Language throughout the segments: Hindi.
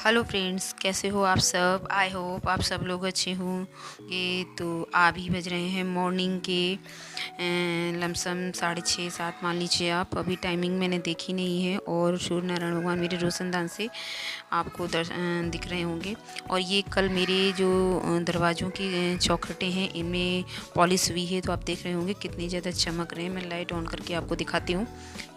हेलो फ्रेंड्स, कैसे हो आप सब। आई होप आप सब लोग अच्छे होंगे। तो अभी बज रहे हैं मॉर्निंग के लमसम 6:30-7 मान लीजिए आप। अभी टाइमिंग मैंने देखी नहीं है और सूर्य नारायण भगवान मेरे रोशनदान से आपको दिख रहे होंगे। और ये कल मेरे जो दरवाज़ों की चौखटें हैं इनमें पॉलिश हुई है, तो आप देख रहे होंगे कितनी ज़्यादा चमक रहे हैं। मैं लाइट ऑन करके आपको दिखाती हूँ।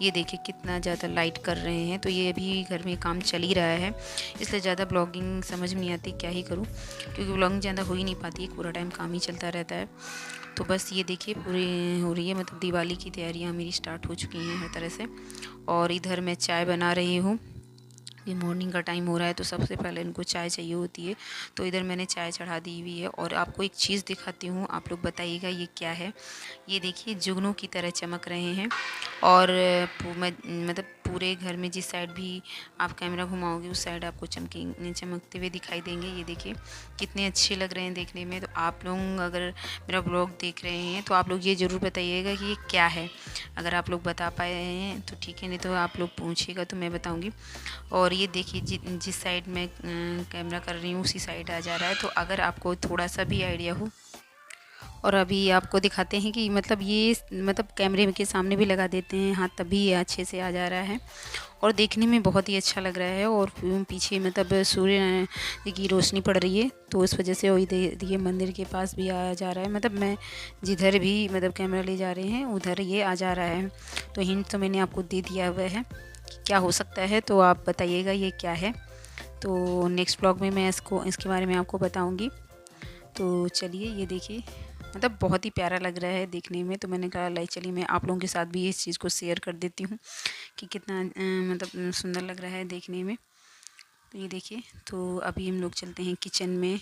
ये देखिए कितना ज़्यादा लाइट कर रहे हैं। तो ये अभी घर में काम चल ही रहा है, इसलिए ज़्यादा ब्लॉगिंग समझ में नहीं आती, क्या ही करूँ, क्योंकि ब्लॉगिंग ज़्यादा हो ही नहीं पाती है, पूरा टाइम काम ही चलता रहता है। तो बस ये देखिए पूरी हो रही है, मतलब दिवाली की तैयारियाँ मेरी स्टार्ट हो चुकी हैं हर तरह से। और इधर मैं चाय बना रही हूँ। ये मॉर्निंग का टाइम हो रहा है तो सबसे पहले इनको चाय चाहिए होती है। तो इधर मैंने चाय चढ़ा दी हुई है और आपको एक चीज़ दिखाती हूँ, आप लोग बताइएगा ये क्या है। ये देखिए जुगनू की तरह चमक रहे हैं। और मतलब पूरे घर में जिस साइड भी आप कैमरा घुमाओगे उस साइड आपको चमकते हुए दिखाई देंगे। ये देखिए कितने अच्छे लग रहे हैं देखने में। तो आप लोग अगर मेरा ब्लॉग देख रहे हैं तो आप लोग ये ज़रूर बताइएगा कि ये क्या है। अगर आप लोग बता पाए हैं तो ठीक है, नहीं तो आप लोग पूछिएगा तो मैं बताऊंगी। और ये देखिए जिस साइड मैं कैमरा कर रही हूँ उसी साइड आ जा रहा है। तो अगर आपको थोड़ा सा भी आइडिया हो, और अभी आपको दिखाते हैं कि मतलब ये मतलब कैमरे के सामने भी लगा देते हैं हाथ, तभी ये अच्छे से आ जा रहा है और देखने में बहुत ही अच्छा लग रहा है। और पीछे मतलब सूर्य की रोशनी पड़ रही है तो उस वजह से वही ये मंदिर के पास भी आ जा रहा है। मतलब मैं जिधर भी मतलब कैमरा ले जा रहे हैं उधर ये आ जा रहा है। तो हिंट तो मैंने आपको दे दिया हुआ है कि क्या हो सकता है, तो आप बताइएगा ये क्या है। तो नेक्स्ट ब्लॉग में मैं इसके बारे में आपको बताऊँगी। तो चलिए ये देखिए मतलब बहुत ही प्यारा लग रहा है देखने में। तो मैंने कहा लाई चलिए मैं आप लोगों के साथ भी इस चीज़ को शेयर कर देती हूँ कि कितना मतलब सुंदर लग रहा है देखने में। तो ये देखिए, तो अभी हम लोग चलते हैं किचन में।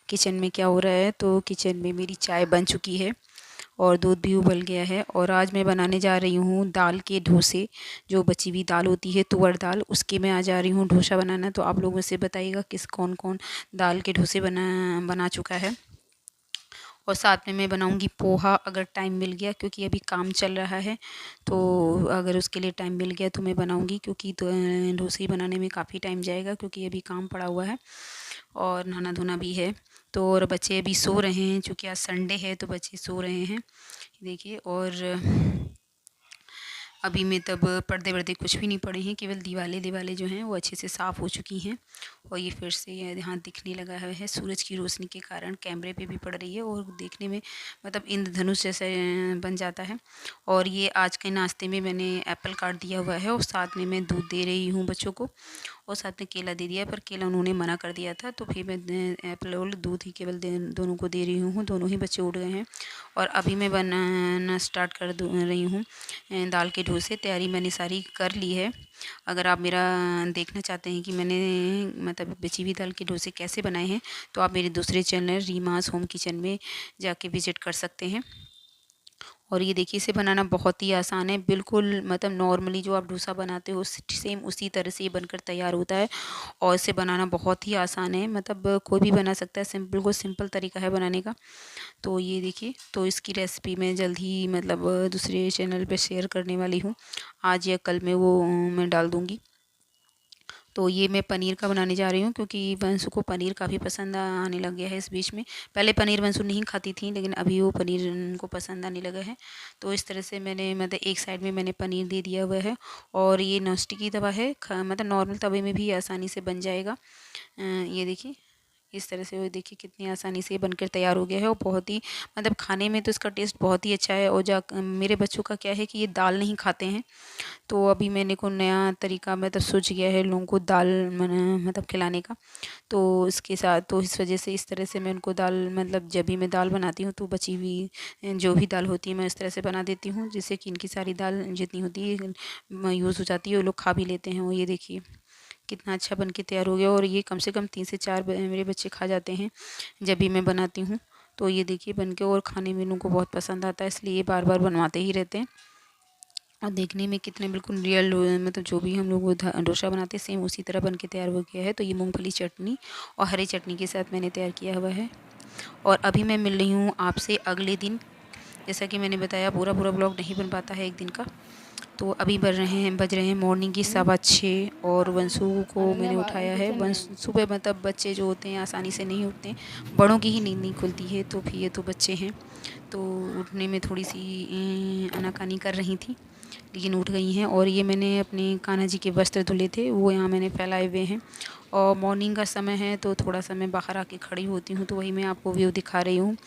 किचन में क्या हो रहा है, तो किचन में मेरी चाय बन चुकी है और दूध भी उबल गया है। और आज मैं बनाने जा रही हूँ दाल के डोसे। जो बची हुई दाल होती है तुअर दाल, उसके मैं आ जा रही हूँ डोसा बनाना। तो आप लोग मुझसे बताइएगा किस कौन कौन दाल के डोसे बना चुका है। और साथ में मैं बनाऊंगी पोहा अगर टाइम मिल गया, क्योंकि अभी काम चल रहा है। तो अगर उसके लिए टाइम मिल गया तो मैं बनाऊंगी, क्योंकि तो डोसे बनाने में काफ़ी टाइम जाएगा क्योंकि अभी काम पड़ा हुआ है और नहाना धोना भी है। तो और बच्चे अभी सो रहे हैं, चूँकि आज संडे है तो बच्चे सो रहे हैं देखिए। और अभी में तब पर्दे वर्दे कुछ भी नहीं पड़े हैं, केवल दीवारें दीवारें जो हैं वो अच्छे से साफ़ हो चुकी हैं। और ये फिर से यहाँ दिखने लगा है सूरज की रोशनी के कारण, कैमरे पे भी पड़ रही है और देखने में मतलब इंद्रधनुष जैसे बन जाता है। और ये आज के नाश्ते में मैंने एप्पल काट दिया हुआ है और साथ में मैं दूध दे रही हूँ बच्चों को, और साथ में केला दे दिया, पर केला उन्होंने मना कर दिया था। तो फिर मैं एप्पल और दूध ही केवल दोनों को दे रही हूँ। दोनों ही बच्चे उठ गए हैं और अभी मैं बनाना स्टार्ट कर रही हूँ दाल के डोसे। तैयारी मैंने सारी कर ली है। अगर आप मेरा देखना चाहते हैं कि मैंने मतलब बची हुई दाल के डोसे कैसे बनाए हैं, तो आप मेरे दूसरे चैनल रीमास होम किचन में जाके विज़िट कर सकते हैं। और ये देखिए इसे बनाना बहुत ही आसान है, बिल्कुल मतलब नॉर्मली जो आप डोसा बनाते हो सेम उसी तरह से ये बनकर तैयार होता है। और इसे बनाना बहुत ही आसान है, मतलब कोई भी बना सकता है, बिल्कुल सिंपल तरीका है बनाने का। तो ये देखिए, तो इसकी रेसिपी मैं जल्द ही मतलब दूसरे चैनल पे शेयर करने वाली हूँ। आज या कल में वो मैं डाल दूँगी। तो ये मैं पनीर का बनाने जा रही हूँ, क्योंकि वंशु को पनीर काफ़ी पसंद आने लग गया है इस बीच में। पहले पनीर वंशु नहीं खाती थी, लेकिन अभी वो पनीर उनको पसंद आने लगा है। तो इस तरह से मैंने मतलब एक साइड में मैंने पनीर दे दिया हुआ है। और ये नॉनस्टिक की तवा है, मतलब नॉर्मल तवे में भी आसानी से बन जाएगा। ये देखिए इस तरह से, वो देखिए कितनी आसानी से बनकर तैयार हो गया है। और बहुत ही मतलब खाने में तो इसका टेस्ट बहुत ही अच्छा है। और मेरे बच्चों का क्या है कि ये दाल नहीं खाते हैं, तो अभी मैंने को नया तरीका मतलब सूझ गया है लोगों को दाल मतलब खिलाने का। तो इसके साथ तो इस वजह से इस तरह से मैं उनको दाल मतलब जब भी मैं दाल बनाती हूँ तो बची हुई जो भी दाल होती है मैं इस तरह से बना देती हूँ, जिससे कि इनकी सारी दाल जितनी होती है यूज़ हो जाती है, वो लोग खा भी लेते हैं। और ये देखिए कितना अच्छा बन के तैयार हो गया। और ये कम से कम 3 से 4 मेरे बच्चे खा जाते हैं जब भी मैं बनाती हूँ। तो ये देखिए बन के, और खाने में इनको बहुत पसंद आता है, इसलिए ये बार बार बनवाते ही रहते हैं। और देखने में कितने बिल्कुल रियल मतलब जो भी हम लोग डोसा बनाते हैं सेम उसी तरह बन के तैयार हो गया है। तो ये मूंगफली चटनी और हरी चटनी के साथ मैंने तैयार किया हुआ है। और अभी मैं मिल रही हूँ आपसे अगले दिन। जैसा कि मैंने बताया पूरा पूरा ब्लॉग नहीं बन पाता है एक दिन का। तो अभी बज रहे हैं मॉर्निंग की 6:15 और वंशु को मैंने उठाया है। सुबह मतलब बच्चे जो होते हैं आसानी से नहीं उठते हैं, बड़ों की ही नींद नहीं खुलती है, तो फिर ये तो बच्चे हैं तो उठने में थोड़ी सी आनाकानी कर रही थी, लेकिन उठ गई हैं। और ये मैंने अपने कान्हा जी के वस्त्र धुले थे, वो यहाँ मैंने फैलाए हुए हैं। और मॉर्निंग का समय है तो थोड़ा सा मैं बाहर आके खड़ी होती हूँ, तो वही मैं आपको व्यू दिखा रही हूँ।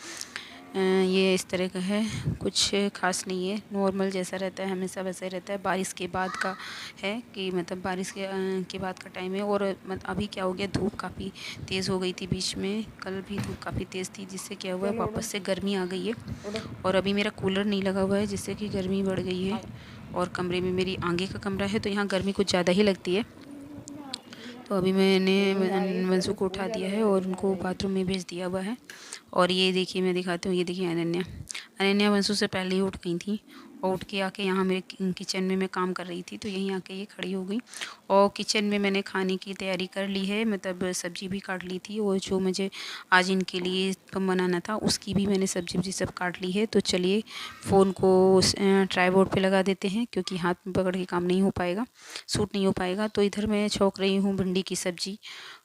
ये इस तरह का है, कुछ ख़ास नहीं है, नॉर्मल जैसा रहता है हमेशा वैसा ही रहता है। बारिश के बाद का है कि मतलब बारिश के बाद का टाइम है। और अभी क्या हो गया, धूप काफ़ी तेज़ हो गई थी बीच में, कल भी धूप काफ़ी तेज़ थी, जिससे क्या हुआ है वापस से गर्मी आ गई है। और अभी मेरा कूलर नहीं लगा हुआ है, जिससे कि गर्मी बढ़ गई है। और कमरे में मेरी आगे का कमरा है तो यहाँ गर्मी कुछ ज़्यादा ही लगती है। तो अभी मैंने वंशु को उठा दिया है और उनको बाथरूम में भेज दिया हुआ है। और ये देखिए, मैं दिखाती हूँ, ये देखिए अनन्या वंशु से पहले ही उठ गई थी। और उठ के आके यहाँ मेरे किचन में मैं काम कर रही थी, तो यहीं आके ये खड़ी हो गई। और किचन में मैंने खाने की तैयारी कर ली है, मतलब सब्ज़ी भी काट ली थी, और जो मुझे आज इनके लिए बनाना था उसकी भी मैंने सब्ज़ी सब काट ली है। तो चलिए फ़ोन को ट्राइपॉड पे लगा देते हैं, क्योंकि हाथ में पकड़ के काम नहीं हो पाएगा, सूट नहीं हो पाएगा। तो इधर मैं छौंक रही हूँ भिंडी की सब्ज़ी,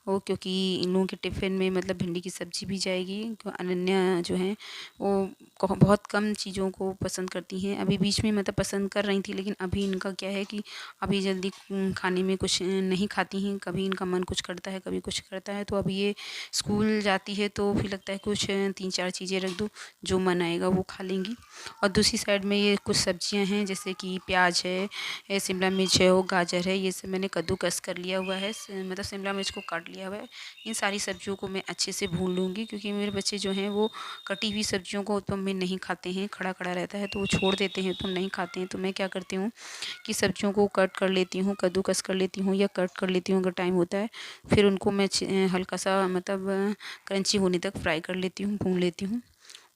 वो क्योंकि इन लोगों के टिफ़िन में मतलब भिंडी की सब्ज़ी भी जाएगी। अनन्या जो है वो बहुत कम चीज़ों को पसंद करती हैं। अभी बीच में मतलब पसंद कर रही थी, लेकिन अभी इनका क्या है कि अभी जल्दी खाने में कुछ नहीं खाती हैं। कभी इनका मन कुछ करता है, कभी कुछ करता है। तो अभी ये स्कूल जाती है तो फिर लगता है कुछ 3-4 चीज़ें रख दूँ, जो मन आएगा वो खा लेंगी। और दूसरी साइड में ये कुछ सब्जियां हैं, जैसे कि प्याज है, शिमला मिर्च है, वो गाजर है, ये सब मैंने कद्दूकस कर लिया हुआ है, मतलब शिमला मिर्च को काट लिया हुआ है। इन सारी सब्जियों को मैं अच्छे से भून लूँगी, क्योंकि मेरे बच्चे जो हैं वो कटी हुई सब्जियों को उत्पम में नहीं खाते हैं, खड़ा खड़ा रहता है तो वो छोड़ देते हैं, उत्पम नहीं खाते हैं। तो मैं क्या करती हूँ कि सब्जियों को कट कर लेती हूँ, कद्दूकस कर लेती हूँ या कट कर लेती हूँ अगर टाइम होता है। फिर उनको मैं हल्का सा मतलब क्रंची होने तक फ्राई कर लेती हूँ, भून लेती हूँ।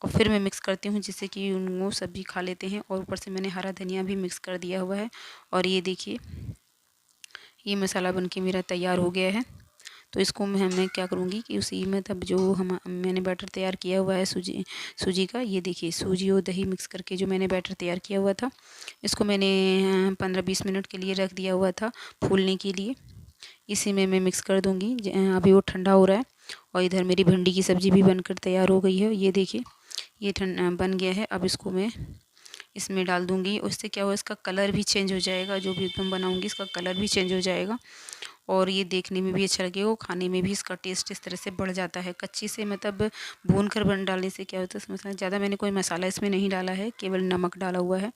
और फिर मैं मिक्स करती हूँ, जिससे कि वो सब्ज़ी खा लेते हैं। और ऊपर से मैंने हरा धनिया भी मिक्स कर दिया हुआ है। और ये देखिए, ये मसाला बनके मेरा तैयार हो गया है। तो इसको मैं क्या करूँगी कि उसी में तब जो मैंने बैटर तैयार किया हुआ है सूजी का, ये देखिए सूजी और दही मिक्स करके जो मैंने बैटर तैयार किया हुआ था, इसको मैंने 15-20 मिनट के लिए रख दिया हुआ था फूलने के लिए। इसी में मैं मिक्स कर दूँगी। अभी वो ठंडा हो रहा है। और इधर मेरी भिंडी की सब्ज़ी भी बनकर तैयार हो गई है, ये देखिए, ये बन गया है। अब इसको मैं इसमें डाल दूँगी, उससे क्या होगा, इसका कलर भी चेंज हो जाएगा। जो भी एकदम बनाऊँगी इसका कलर भी चेंज हो जाएगा, और ये देखने में भी अच्छा लगेगा, और खाने में भी इसका टेस्ट इस तरह से बढ़ जाता है। कच्ची से मतलब भून कर डालने से क्या होता है, मसाला ज़्यादा मैंने कोई मसाला इसमें नहीं डाला है, केवल नमक डाला हुआ है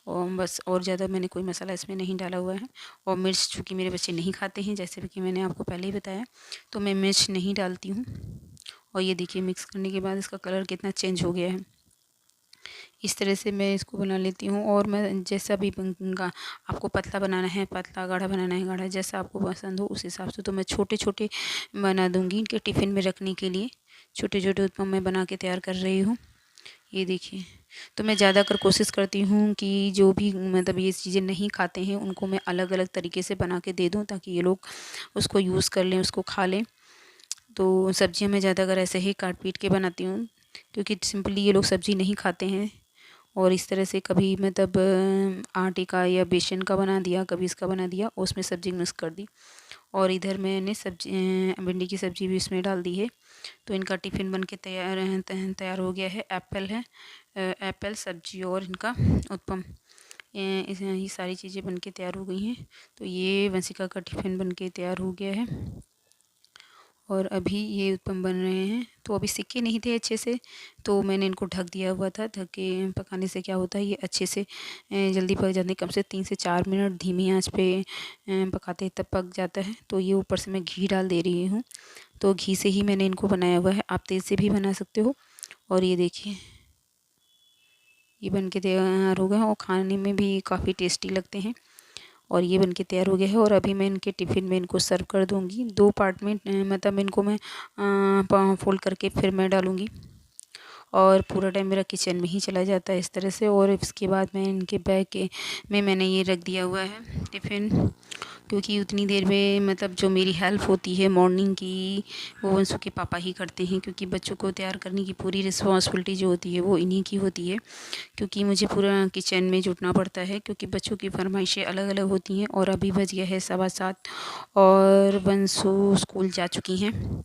और बस, और ज़्यादा मैंने कोई मसाला इसमें नहीं डाला हुआ है। और मिर्च चूँकि मेरे बच्चे नहीं खाते हैं, जैसे कि मैंने आपको पहले ही बताया, तो मैं मिर्च नहीं डालती हूँ। और ये देखिए, मिक्स करने के बाद इसका कलर कितना चेंज हो गया है। इस तरह से मैं इसको बना लेती हूँ। और मैं जैसा भी आपको पतला बनाना है पतला, गाढ़ा बनाना है गाढ़ा, जैसा आपको पसंद हो उस हिसाब से। तो मैं छोटे छोटे बना दूँगी इनके टिफ़िन में रखने के लिए, छोटे छोटे उत्पम मैं बना के तैयार कर रही हूँ, ये देखिए। तो मैं ज़्यादातर कोशिश करती हूँ कि जो भी मतलब ये चीज़ें नहीं खाते हैं उनको मैं अलग अलग तरीके से बना के दे दूँ, ताकि ये लोग उसको यूज़ कर लें, उसको खा लें। तो सब्जियाँ मैं ज़्यादातर ऐसे ही काट पीट के बनाती हूँ, क्योंकि सिंपली ये लोग सब्ज़ी नहीं खाते हैं। और इस तरह से कभी मतलब आटे का या बेसन का बना दिया, कभी इसका बना दिया, और उसमें सब्ज़ी मिक्स कर दी। और इधर मैंने सब्जी भिंडी की सब्ज़ी भी इसमें डाल दी है। तो इनका टिफ़िन बन के तैयार हो गया है। एप्पल है, एप्पल सब्जी और इनका उत्पम, ये सारी चीज़ें बन के तैयार हो गई हैं। तो ये वंशिका का टिफ़िन बन के तैयार हो गया है। और अभी ये उत्पम बन रहे हैं, तो अभी सिके नहीं थे अच्छे से, तो मैंने इनको ढक दिया हुआ था। ढक के पकाने से क्या होता है, ये अच्छे से जल्दी पक जाते हैं। कम से 3 से 4 मिनट धीमी आंच पे पकाते हैं तब पक जाता है। तो ये ऊपर से मैं घी डाल दे रही हूँ, तो घी से ही मैंने इनको बनाया हुआ है, आप तेल से भी बना सकते हो। और ये देखिए, ये बन के तैयार हो गए हैं और खाने में भी काफ़ी टेस्टी लगते हैं। और ये बनके तैयार हो गया है। और अभी मैं इनके टिफ़िन में इनको सर्व कर दूँगी। 2 पार्ट में मतलब इनको मैं फ़ोल्ड करके फिर मैं डालूँगी। और पूरा टाइम मेरा किचन में ही चला जाता है इस तरह से। और इसके बाद मैं इनके बैग के में मैंने ये रख दिया हुआ है टिफ़िन। क्योंकि उतनी देर में मतलब जो मेरी हेल्प होती है मॉर्निंग की, वो वंशु के पापा ही करते हैं, क्योंकि बच्चों को तैयार करने की पूरी रिस्पॉन्सिबिलिटी जो होती है वो इन्हीं की होती है। क्योंकि मुझे पूरा किचन में जुटना पड़ता है, क्योंकि बच्चों की फरमाइशें अलग अलग होती हैं। और अभी बज गया है 7:15 और वंशु स्कूल जा चुकी हैं।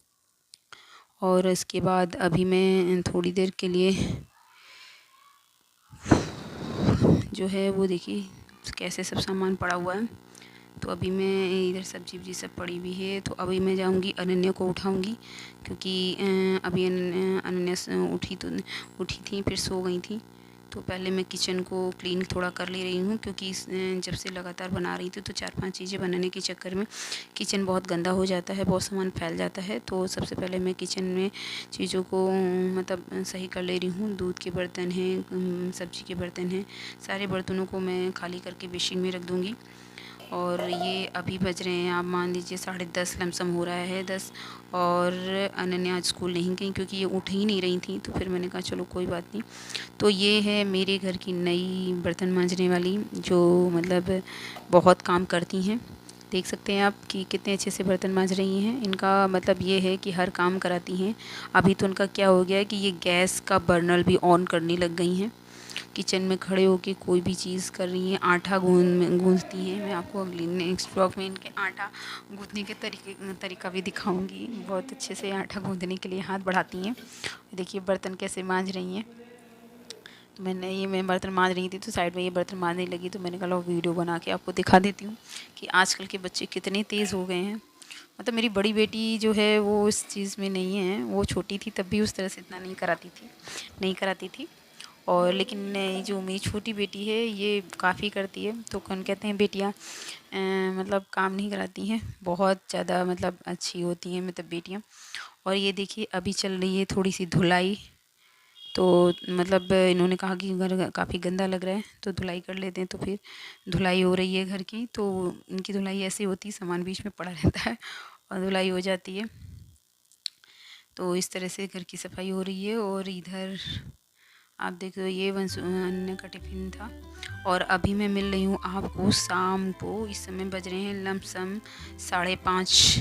और इसके बाद अभी मैं थोड़ी देर के लिए जो है वो देखिए कैसे सब सामान पड़ा हुआ है। तो अभी मैं इधर सब्जी वब्जी सब पड़ी हुई है, तो अभी मैं जाऊंगी अनन्या को उठाऊंगी, क्योंकि अभी अनन्या उठी थी, फिर सो गई थी। तो पहले मैं किचन को क्लीन थोड़ा कर ले रही हूँ, क्योंकि जब से लगातार बना रही थी तो 4-5 चीज़ें बनाने के चक्कर में किचन बहुत गंदा हो जाता है, बहुत सामान फैल जाता है। तो सबसे पहले मैं किचन में चीज़ों को मतलब सही कर ले रही हूँ। दूध के बर्तन हैं, सब्जी के बर्तन हैं, सारे बर्तनों को मैं खाली करके बेसिन में रख दूँगी। और ये अभी बज रहे हैं, आप मान लीजिए 10:30 लमसम हो रहा है 10। और अनन्या आज स्कूल नहीं गई, क्योंकि ये उठ ही नहीं रही थी। तो फिर मैंने कहा चलो कोई बात नहीं। तो ये है मेरे घर की नई बर्तन मांजने वाली, जो मतलब बहुत काम करती हैं। देख सकते हैं आप कि कितने अच्छे से बर्तन मांज रही हैं। इनका मतलब ये है कि हर काम कराती हैं। अभी तो उनका क्या हो गया है कि ये गैस का बर्नर भी ऑन करने लग गई हैं। किचन में खड़े होके कोई भी चीज़ कर रही हैं, आटा गूँथती हैं। मैं आपको अगली नेक्स्ट ब्लॉग में इनके आटा गूँथने के तरीका भी दिखाऊंगी। बहुत अच्छे से आटा गूँथने के लिए हाथ बढ़ाती हैं। देखिए बर्तन कैसे मांज रही हैं। तो मैं बर्तन मांज रही थी, तो साइड में ये बर्तन मांजने लगी, तो मैंने कहा लो वीडियो बना के आपको दिखा देती हूँ कि आजकल के बच्चे कितने तेज़ हो गए हैं। मतलब मेरी बड़ी बेटी जो है वो इस चीज़ में नहीं है, वो छोटी थी तब भी उस तरह से इतना नहीं कराती थी। और लेकिन ये जो मेरी छोटी बेटी है ये काफ़ी करती है। तो कौन कहते हैं बेटियां मतलब काम नहीं कराती हैं, बहुत ज़्यादा मतलब अच्छी होती हैं मतलब बेटियां। और ये देखिए अभी चल रही है थोड़ी सी धुलाई। तो मतलब इन्होंने कहा कि घर काफ़ी गंदा लग रहा है, तो धुलाई कर लेते हैं। तो फिर धुलाई हो रही है घर की। तो इनकी धुलाई ऐसी होती है, सामान बीच में पड़ा रहता है और धुलाई हो जाती है। तो इस तरह से घर की सफाई हो रही है। और इधर आप देख रहे हो ये अन्य का टिफ़िन था। और अभी मैं मिल रही हूँ आपको शाम को। इस समय बज रहे हैं लमसम 5:30।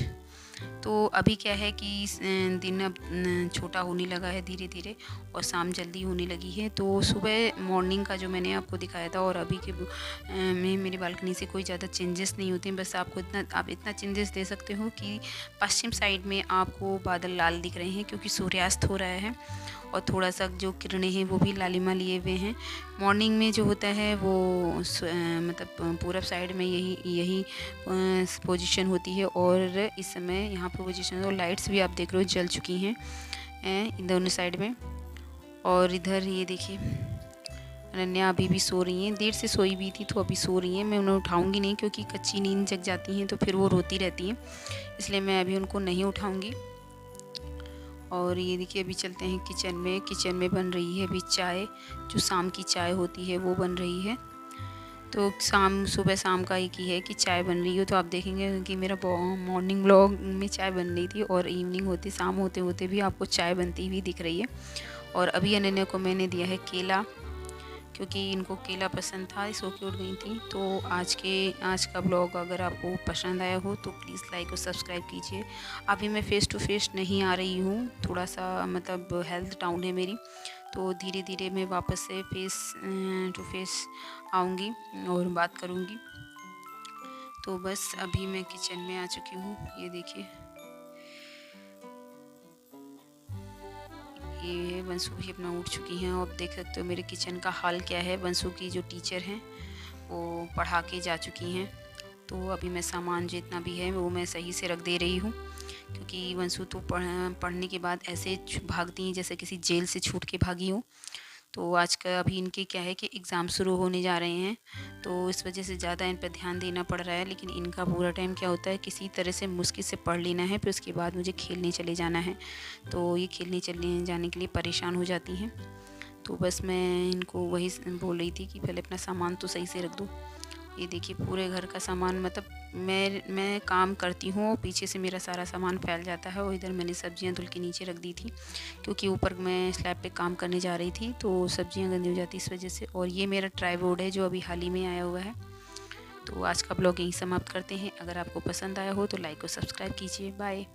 तो अभी क्या है कि दिन अब छोटा होने लगा है धीरे धीरे, और शाम जल्दी होने लगी है। तो सुबह मॉर्निंग का जो मैंने आपको दिखाया था और अभी के में मेरी बालकनी से कोई ज़्यादा चेंजेस नहीं होते हैं। बस आप इतना चेंजेस दे सकते हो कि पश्चिम साइड में आपको बादल लाल दिख रहे हैं, क्योंकि सूर्यास्त हो रहा है। और थोड़ा सा जो किरणें हैं वो भी लालिमा लिए हुए हैं। मॉर्निंग में जो होता है वो मतलब पूरब साइड में यही पोजीशन होती है। और इस समय यहाँ पर पोजीशन और लाइट्स भी आप देख रहे हो जल चुकी हैं इन दोनों साइड में। और इधर ये देखिए अनन्या अभी भी सो रही हैं, देर से सोई हुई थी तो अभी सो रही हैं। मैं उन्हें उठाऊंगी नहीं, क्योंकि कच्ची नींद जग जाती हैं तो फिर वो रोती रहती हैं, इसलिए मैं अभी उनको नहीं उठाऊंगी। और ये देखिए अभी चलते हैं किचन में बन रही है अभी चाय, जो शाम की चाय होती है वो बन रही है। तो सुबह शाम का एक ही है कि चाय बन रही हो। तो आप देखेंगे कि मेरा मॉर्निंग ब्लॉग में चाय बन रही थी, और इवनिंग होती शाम होते होते भी आपको चाय बनती हुई दिख रही है। और अभी अनन्या को मैंने दिया है केला, क्योंकि इनको केला पसंद था, सो के उठ गई थी। तो आज का ब्लॉग अगर आपको पसंद आया हो तो प्लीज़ लाइक और सब्सक्राइब कीजिए। अभी मैं फ़ेस टू फेस नहीं आ रही हूँ, थोड़ा सा मतलब हेल्थ डाउन है मेरी। तो धीरे धीरे मैं वापस से फेस टू फेस आऊँगी और बात करूँगी। तो बस अभी मैं किचन में आ चुकी हूँ। ये देखिए ये बंसू भी अपना उठ चुकी हैं। और आप देख सकते हो मेरे किचन का हाल क्या है। बंसू की जो टीचर हैं वो पढ़ा के जा चुकी हैं। तो अभी मैं सामान जितना भी है वो मैं सही से रख दे रही हूँ, क्योंकि बंसू तो पढ़ने के बाद ऐसे भागती हैं जैसे किसी जेल से छूट के भागी हो। तो आज का अभी इनके क्या है कि एग्ज़ाम शुरू होने जा रहे हैं, तो इस वजह से ज़्यादा इन पर ध्यान देना पड़ रहा है। लेकिन इनका पूरा टाइम क्या होता है, किसी तरह से मुश्किल से पढ़ लेना है, फिर उसके बाद मुझे खेलने चले जाना है। तो ये खेलने चले जाने के लिए परेशान हो जाती हैं। तो बस मैं इनको वही बोल रही थी कि पहले अपना सामान तो सही से रख दो। ये देखिए पूरे घर का सामान, मतलब मैं काम करती हूँ और पीछे से मेरा सारा सामान फैल जाता है। और इधर मैंने सब्जियाँ धुल के नीचे रख दी थी, क्योंकि ऊपर मैं स्लैब पे काम करने जा रही थी, तो सब्जियाँ गंदी हो जाती इस वजह से। और ये मेरा ट्राईपोड है जो अभी हाल ही में आया हुआ है। तो आज का ब्लॉग यहीं समाप्त करते हैं। अगर आपको पसंद आया हो तो लाइक और सब्सक्राइब कीजिए। बाय।